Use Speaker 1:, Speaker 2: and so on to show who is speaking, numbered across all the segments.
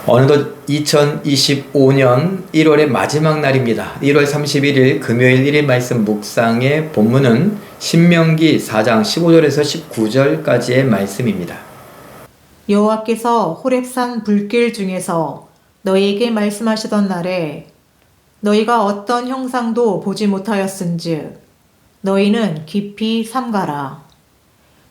Speaker 1: 어느덧 2025년 1월의 마지막 날입니다. 1월 31일 금요일 1일 말씀 묵상의 본문은 신명기 4장 15절에서 19절까지의 말씀입니다.
Speaker 2: 여호와께서 호렙산 불길 중에서 너희에게 말씀하시던 날에 너희가 어떤 형상도 보지 못하였은즉 너희는 깊이 삼가라.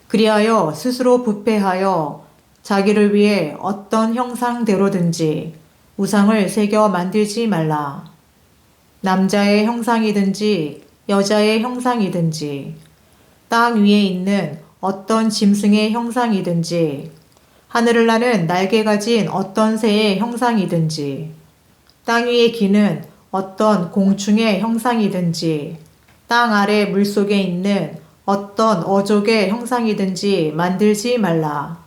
Speaker 2: 그리하여 스스로 부패하여 자기를 위해 어떤 형상대로든지 우상을 새겨 만들지 말라. 남자의 형상이든지 여자의 형상이든지 땅 위에 있는 어떤 짐승의 형상이든지 하늘을 나는 날개 가진 어떤 새의 형상이든지 땅 위에 기는 어떤 공충의 형상이든지 땅 아래 물속에 있는 어떤 어족의 형상이든지 만들지 말라.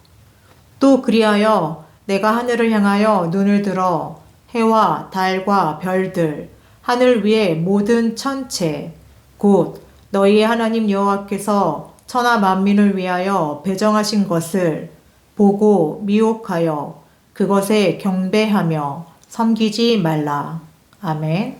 Speaker 2: 또 그리하여 내가 하늘을 향하여 눈을 들어 해와 달과 별들, 하늘 위의 모든 천체, 곧 너희의 하나님 여호와께서 천하 만민을 위하여 배정하신 것을 보고 미혹하여 그것에 경배하며 섬기지 말라. 아멘.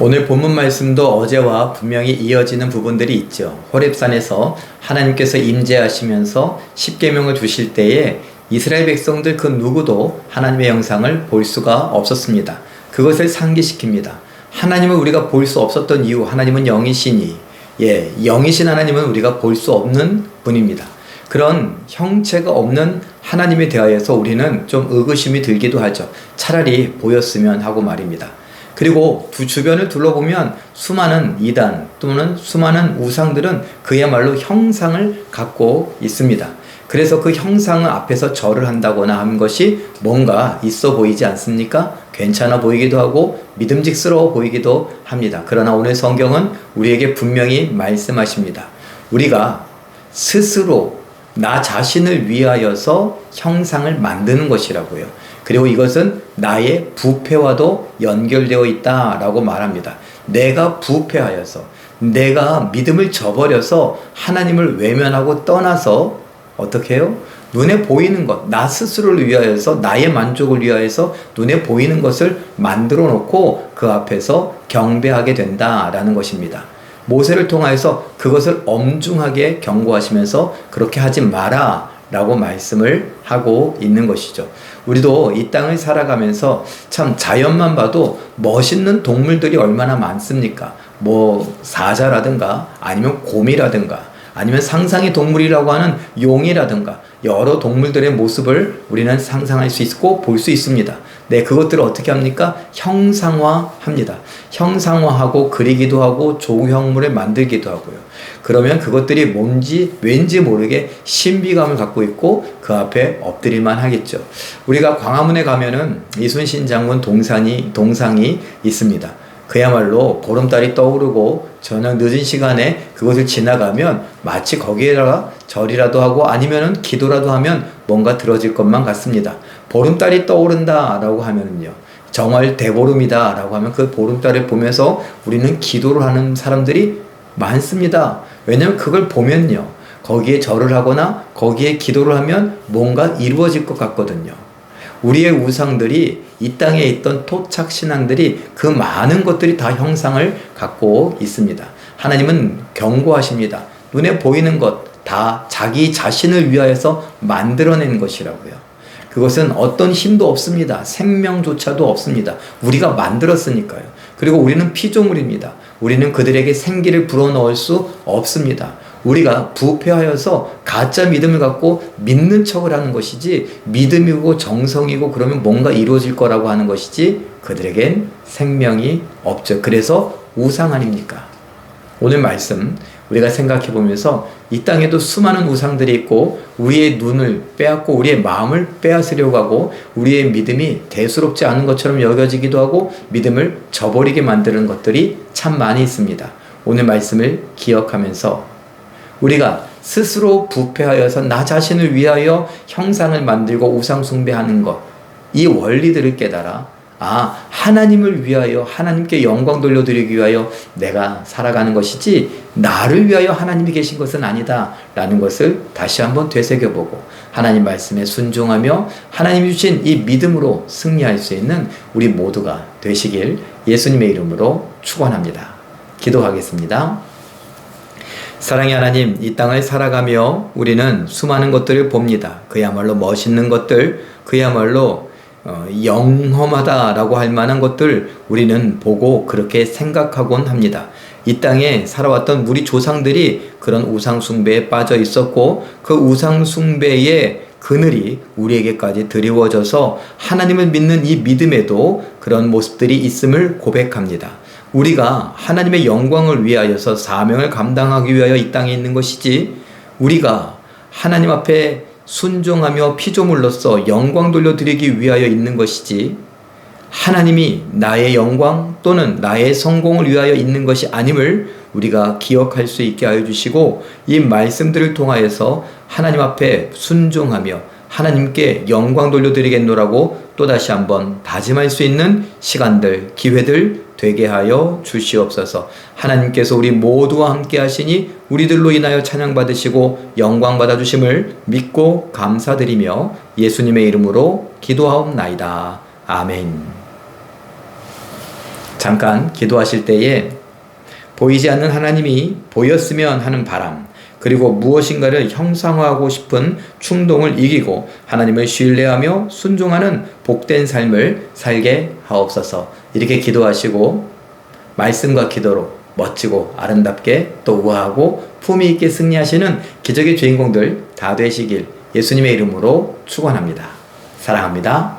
Speaker 1: 오늘 본문 말씀도 어제와 분명히 이어지는 부분들이 있죠. 호렙산에서 하나님께서 임재하시면서 십계명을 주실 때에 이스라엘 백성들 그 누구도 하나님의 형상을 볼 수가 없었습니다. 그것을 상기시킵니다. 하나님을 우리가 볼 수 없었던 이유, 하나님은 영이시니, 영이신 하나님은 우리가 볼 수 없는 분입니다. 그런 형체가 없는 하나님에 대하여서 우리는 좀 의구심이 들기도 하죠. 차라리 보였으면 하고 말입니다. 그리고 주변을 둘러보면 수많은 이단 또는 수많은 우상들은 그야말로 형상을 갖고 있습니다. 그래서 그 형상 앞에서 절을 한다거나 하는 것이 뭔가 있어 보이지 않습니까? 괜찮아 보이기도 하고 믿음직스러워 보이기도 합니다. 그러나 오늘 성경은 우리에게 분명히 말씀하십니다. 우리가 스스로 나 자신을 위하여서 형상을 만드는 것이라고요. 그리고 이것은 나의 부패와도 연결되어 있다라고 말합니다. 내가 부패하여서, 내가 믿음을 저버려서 하나님을 외면하고 떠나서 어떻게 해요? 눈에 보이는 것, 나 스스로를 위하여서, 나의 만족을 위하여서 눈에 보이는 것을 만들어 놓고 그 앞에서 경배하게 된다라는 것입니다. 모세를 통하여서 그것을 엄중하게 경고하시면서 그렇게 하지 마라 라고 말씀을 하고 있는 것이죠. 우리도 이 땅을 살아가면서 참 자연만 봐도 멋있는 동물들이 얼마나 많습니까? 사자라든가 아니면 곰이라든가 아니면 상상의 동물이라고 하는 용이라든가 여러 동물들의 모습을 우리는 상상할 수 있고 볼 수 있습니다. 그것들을 어떻게 합니까? 형상화합니다. 형상화하고 그리기도 하고 조형물을 만들기도 하고요. 그러면 그것들이 뭔지 왠지 모르게 신비감을 갖고 있고 그 앞에 엎드릴만 하겠죠. 우리가 광화문에 가면은 이순신 장군 동상이 있습니다. 그야말로 보름달이 떠오르고 저녁 늦은 시간에 그것을 지나가면 마치 거기에다가 절이라도 하고 아니면은 기도라도 하면 뭔가 들어질 것만 같습니다. 보름달이 떠오른다 라고 하면은요, 정월 대보름이다 라고 하면 그 보름달을 보면서 우리는 기도를 하는 사람들이 많습니다. 왜냐하면 그걸 보면요, 거기에 절을 하거나 거기에 기도를 하면 뭔가 이루어질 것 같거든요. 우리의 우상들이 이 땅에 있던 토착 신앙들이 그 많은 것들이 다 형상을 갖고 있습니다. 하나님은 경고하십니다. 눈에 보이는 것 다 자기 자신을 위하여서 만들어낸 것이라고요. 그것은 어떤 힘도 없습니다. 생명조차도 없습니다. 우리가 만들었으니까요. 그리고 우리는 피조물입니다. 우리는 그들에게 생기를 불어넣을 수 없습니다. 우리가 부패하여서 가짜 믿음을 갖고 믿는 척을 하는 것이지, 믿음이고 정성이고 그러면 뭔가 이루어질 거라고 하는 것이지 그들에겐 생명이 없죠. 그래서 우상 아닙니까? 오늘 말씀 우리가 생각해 보면서 이 땅에도 수많은 우상들이 있고 우리의 눈을 빼앗고 우리의 마음을 빼앗으려고 하고 우리의 믿음이 대수롭지 않은 것처럼 여겨지기도 하고 믿음을 저버리게 만드는 것들이 참 많이 있습니다. 오늘 말씀을 기억하면서 우리가 스스로 부패하여서 나 자신을 위하여 형상을 만들고 우상 숭배하는 것, 이 원리들을 깨달아 하나님을 위하여 하나님께 영광 돌려드리기 위하여 내가 살아가는 것이지 나를 위하여 하나님이 계신 것은 아니다 라는 것을 다시 한번 되새겨보고 하나님 말씀에 순종하며 하나님이 주신 이 믿음으로 승리할 수 있는 우리 모두가 되시길 예수님의 이름으로 축원합니다. 기도하겠습니다. 사랑의 하나님, 이 땅을 살아가며 우리는 수많은 것들을 봅니다. 그야말로 멋있는 것들, 그야말로 영험하다라고 할 만한 것들 우리는 보고 그렇게 생각하곤 합니다. 이 땅에 살아왔던 우리 조상들이 그런 우상숭배에 빠져 있었고 그 우상숭배의 그늘이 우리에게까지 드리워져서 하나님을 믿는 이 믿음에도 그런 모습들이 있음을 고백합니다. 우리가 하나님의 영광을 위하여서 사명을 감당하기 위하여 이 땅에 있는 것이지 우리가 하나님 앞에 순종하며 피조물로서 영광 돌려드리기 위하여 있는 것이지 하나님이 나의 영광 또는 나의 성공을 위하여 있는 것이 아님을 우리가 기억할 수 있게 하여 주시고 이 말씀들을 통하여서 하나님 앞에 순종하며 하나님께 영광 돌려드리겠노라고 또다시 한번 다짐할 수 있는 시간들, 기회들 되게 하여 주시옵소서. 하나님께서 우리 모두와 함께 하시니 우리들로 인하여 찬양받으시고 영광 받아주심을 믿고 감사드리며 예수님의 이름으로 기도하옵나이다. 아멘. 잠깐 기도하실 때에 보이지 않는 하나님이 보였으면 하는 바람, 그리고 무엇인가를 형상화하고 싶은 충동을 이기고 하나님을 신뢰하며 순종하는 복된 삶을 살게 하옵소서. 이렇게 기도하시고 말씀과 기도로 멋지고 아름답게 또 우아하고 품위 있게 승리하시는 기적의 주인공들 다 되시길 예수님의 이름으로 축원합니다. 사랑합니다.